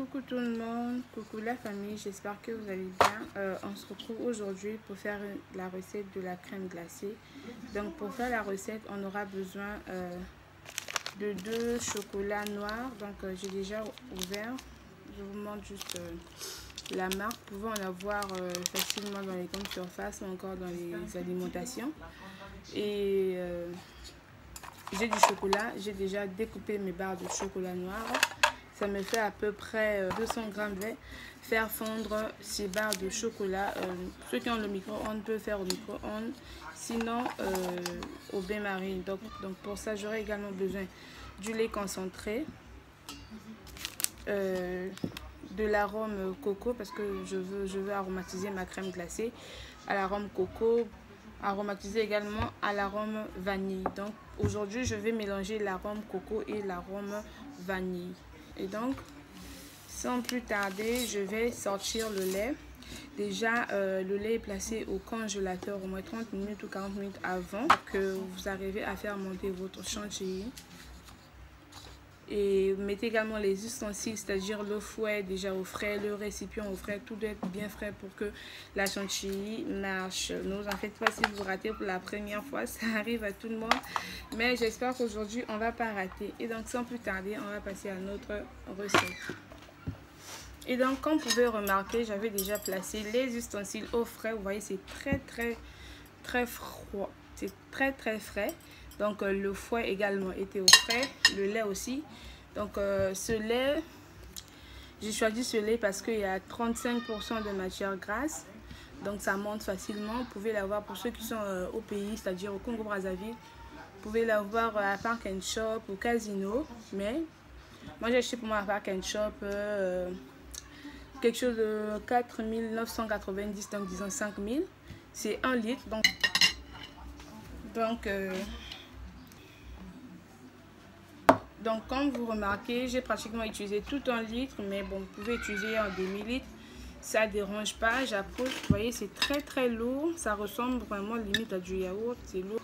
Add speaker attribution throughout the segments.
Speaker 1: Coucou tout le monde, coucou la famille, j'espère que vous allez bien. On se retrouve aujourd'hui pour faire la recette de la crème glacée. Donc pour faire la recette, on aura besoin de 2 chocolats noirs. Donc j'ai déjà ouvert, je vous montre juste la marque. Vous pouvez en avoir facilement dans les grandes surfaces ou encore dans les alimentations. Et j'ai du chocolat, j'ai déjà découpé mes barres de chocolat noir. Ça me fait à peu près 200 grammes. Je vais faire fondre ces barres de chocolat. Ceux qui ont le micro-ondes peuvent faire au micro-ondes, sinon au bain-marie. Donc pour ça, j'aurai également besoin du lait concentré, de l'arôme coco parce que je veux aromatiser ma crème glacée à l'arôme coco, aromatiser également à l'arôme vanille. Donc aujourd'hui, je vais mélanger l'arôme coco et l'arôme vanille. Et donc, sans plus tarder, je vais sortir le lait. Déjà, le lait est placé au congélateur au moins 30 minutes ou 40 minutes avant que vous arrivez à faire monter votre chantilly. Et mettez également les ustensiles, c'est-à-dire le fouet déjà au frais, le récipient au frais. Tout doit être bien frais pour que la chantilly marche. Ne vous en faites pas si vous ratez pour la première fois, ça arrive à tout le monde. Mais j'espère qu'aujourd'hui, on ne va pas rater. Et donc, sans plus tarder, on va passer à notre recette. Et donc, comme vous pouvez remarquer, j'avais déjà placé les ustensiles au frais. Vous voyez, c'est très froid. C'est très frais. Donc le fouet également était au frais, le lait aussi. Donc ce lait, j'ai choisi ce lait parce qu'il y a 35% de matière grasse. Donc ça monte facilement. Vous pouvez l'avoir pour ceux qui sont au pays, c'est-à-dire au Congo-Brazzaville. Vous pouvez l'avoir à Park & Shop, au Casino. Mais moi j'ai acheté pour moi à Park & Shop quelque chose de 4 990, donc disons 5 000. C'est 1 litre. Donc comme vous remarquez, j'ai pratiquement utilisé tout 1 litre, mais bon, vous pouvez utiliser en demi-litre, ça ne dérange pas. J'approche, vous voyez, c'est très lourd, ça ressemble vraiment limite à du yaourt, c'est lourd.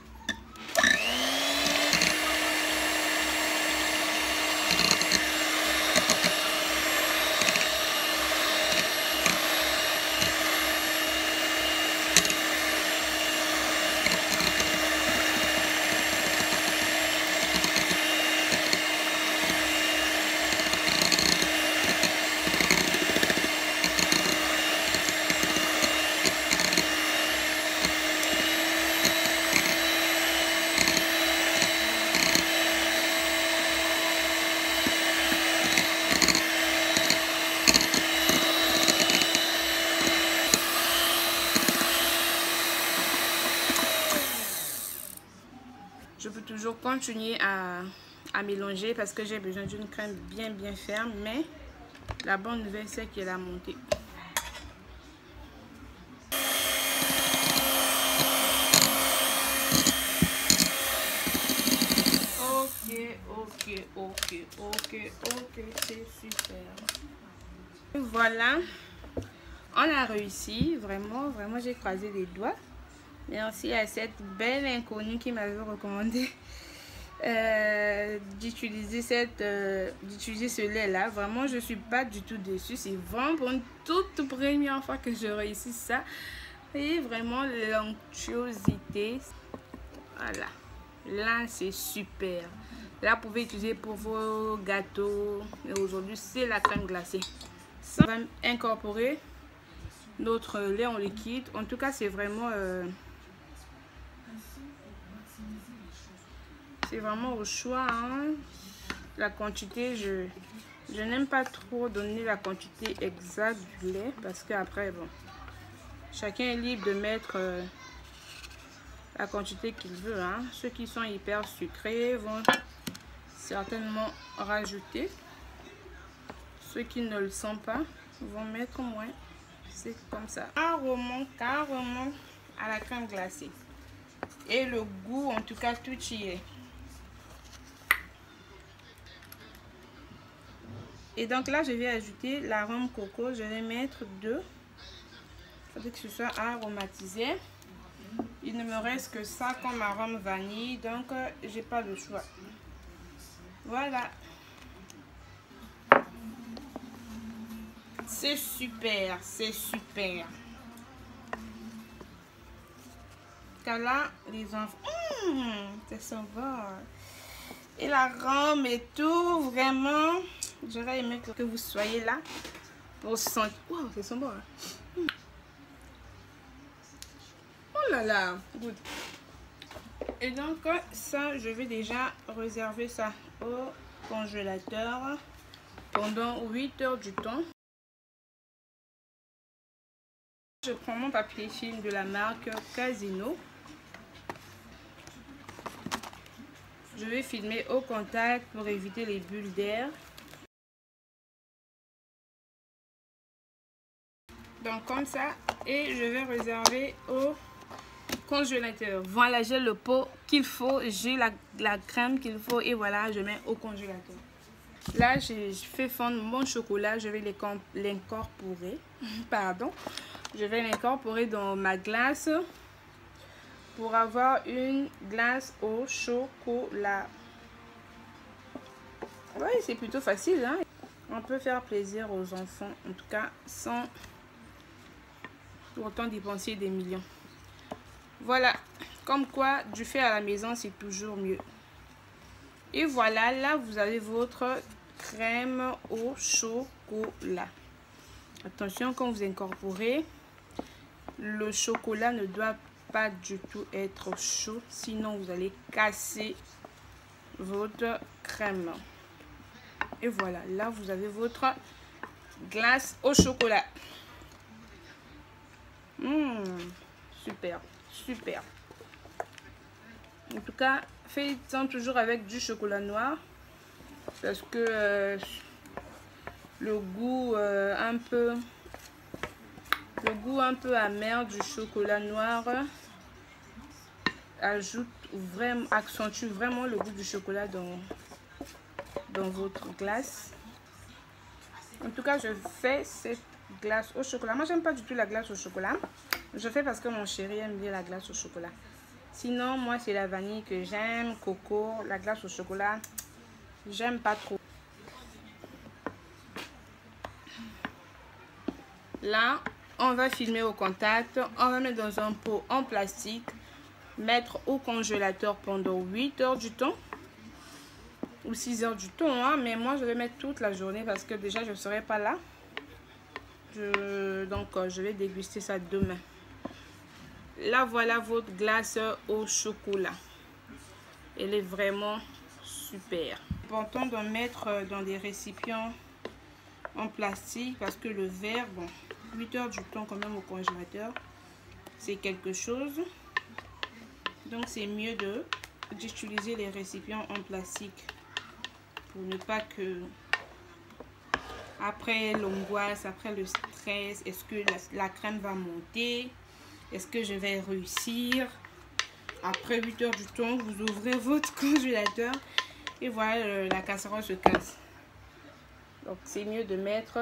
Speaker 1: Je peux toujours continuer à mélanger parce que j'ai besoin d'une crème bien ferme, mais la bonne nouvelle c'est qu'elle a monté. Ok, c'est super. Voilà, on a réussi, vraiment j'ai croisé les doigts. Merci à cette belle inconnue qui m'avait recommandé d'utiliser ce lait là. Vraiment, je suis pas du tout déçue. C'est vraiment pour une toute première fois que je réussis ça. Et vraiment l'onctuosité. Voilà. Là, c'est super. Là, vous pouvez utiliser pour vos gâteaux. Et aujourd'hui, c'est la crème glacée. Ça va incorporer notre lait en liquide. En tout cas, c'est vraiment au choix, hein. La quantité, je n'aime pas trop donner la quantité exacte du lait parce qu'après, bon, chacun est libre de mettre la quantité qu'il veut, hein. Ceux qui sont hyper sucrés vont certainement rajouter. Ceux qui ne le sont pas vont mettre moins. C'est comme ça. Carrément à la crème glacée. Et le goût, en tout cas, tout y est. Et donc là, je vais ajouter l'arôme coco. Je vais mettre 2. Il faudrait que ce soit aromatisé. Il ne me reste que ça comme arôme vanille. Donc, j'ai pas le choix. Voilà. C'est super, c'est super. Car là, les enfants, ça sent bon. Et la rame et tout, vraiment, j'aurais aimé que vous soyez là pour sentir. Wow, ça sent bon. Oh là là, good. Et donc, ça, je vais déjà réserver ça au congélateur pendant 8 heures du temps. Je prends mon papier film de la marque Casino. Je vais filmer au contact pour éviter les bulles d'air. Donc comme ça, et je vais réserver au congélateur. Voilà, j'ai le pot qu'il faut, j'ai la crème qu'il faut et voilà, je mets au congélateur. Là, j'ai fait fondre mon chocolat, je vais l'incorporer. Pardon. Je vais l'incorporer dans ma glace pour avoir une glace au chocolat. Oui, c'est plutôt facile, hein? On peut faire plaisir aux enfants, en tout cas, sans autant dépenser des millions. Voilà, comme quoi, du fait à la maison, c'est toujours mieux. Et voilà, là, vous avez votre crème au chocolat. Attention, quand vous incorporez, le chocolat ne doit pas du tout être chaud, sinon vous allez casser votre crème. Et voilà, là vous avez votre glace au chocolat. Super, super. En tout cas, faites-en toujours avec du chocolat noir parce que le goût un peu amer du chocolat noir accentue vraiment le goût du chocolat dans votre glace. En tout cas, je fais cette glace au chocolat. Moi, j'aime pas du tout la glace au chocolat. Je fais parce que mon chéri aime bien la glace au chocolat. Sinon, moi, c'est la vanille que j'aime, coco. La glace au chocolat, j'aime pas trop. Là, on va filmer au contact. On va mettre dans un pot en plastique. Mettre au congélateur pendant 8 heures du temps. Ou 6 heures du temps. Hein, mais moi, je vais mettre toute la journée parce que déjà, je ne serai pas là. Donc, je vais déguster ça demain. Là, voilà votre glace au chocolat. Elle est vraiment super. Important d'en mettre dans des récipients en plastique parce que le verre, bon, 8 heures du temps quand même au congélateur, c'est quelque chose. Donc, c'est mieux d'utiliser les récipients en plastique pour ne pas que après l'angoisse, après le stress, est-ce que la crème va monter? Est-ce que je vais réussir? Après 8 heures du temps, vous ouvrez votre congélateur et voilà, la casserole se casse. Donc, c'est mieux de mettre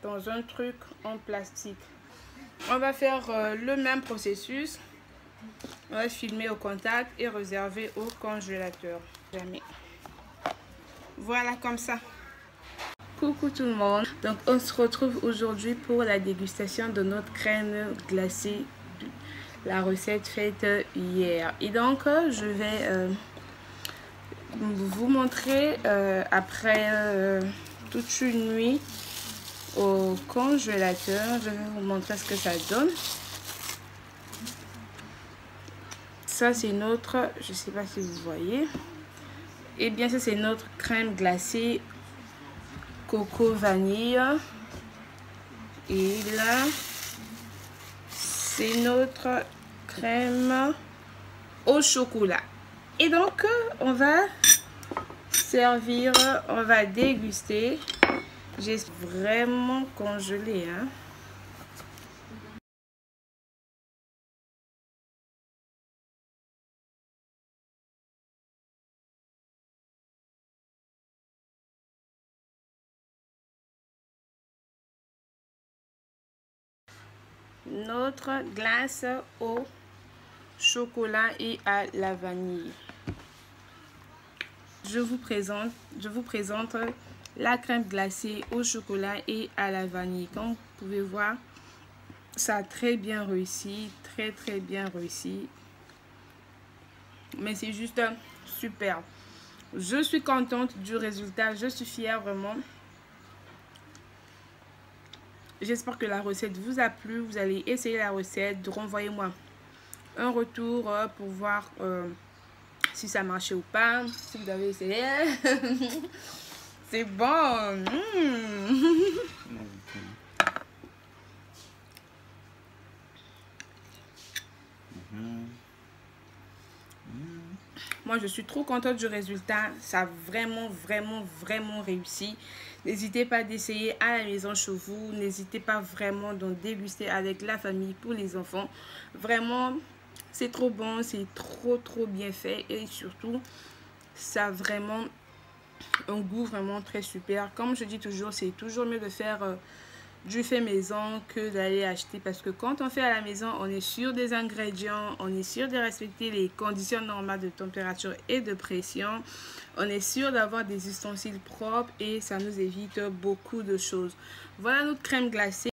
Speaker 1: dans un truc en plastique. On va faire le même processus. On va filmer au contact et réserver au congélateur. Jamais. Voilà, comme ça. Coucou tout le monde. Donc, on se retrouve aujourd'hui pour la dégustation de notre crème glacée. La recette faite hier. Et donc, je vais vous montrer après toute une nuit au congélateur. Je vais vous montrer ce que ça donne. Ça, c'est notre, je ne sais pas si vous voyez. Et bien, ça, c'est notre crème glacée coco vanille. Et là, c'est notre crème au chocolat. Et donc, on va servir, on va déguster. J'ai vraiment congelé, hein. Notre glace au chocolat et à la vanille. Je vous présente la crème glacée au chocolat et à la vanille. Comme vous pouvez voir, ça a très bien réussi, très bien réussi. Mais c'est juste super. Je suis contente du résultat, je suis fière vraiment. J'espère que la recette vous a plu. Vous allez essayer la recette, renvoyez-moi un retour pour voir si ça marchait ou pas, si vous avez essayé. C'est bon. Moi, je suis trop contente du résultat. Ça a vraiment réussi. N'hésitez pas d'essayer à la maison chez vous. N'hésitez pas vraiment d'en déguster avec la famille pour les enfants. Vraiment, c'est trop bon. C'est trop bien fait. Et surtout, ça a vraiment un goût vraiment très super. Comme je dis toujours, c'est toujours mieux de faire du fait maison que d'aller acheter, parce que quand on fait à la maison, on est sûr des ingrédients, on est sûr de respecter les conditions normales de température et de pression, on est sûr d'avoir des ustensiles propres et ça nous évite beaucoup de choses. Voilà notre crème glacée.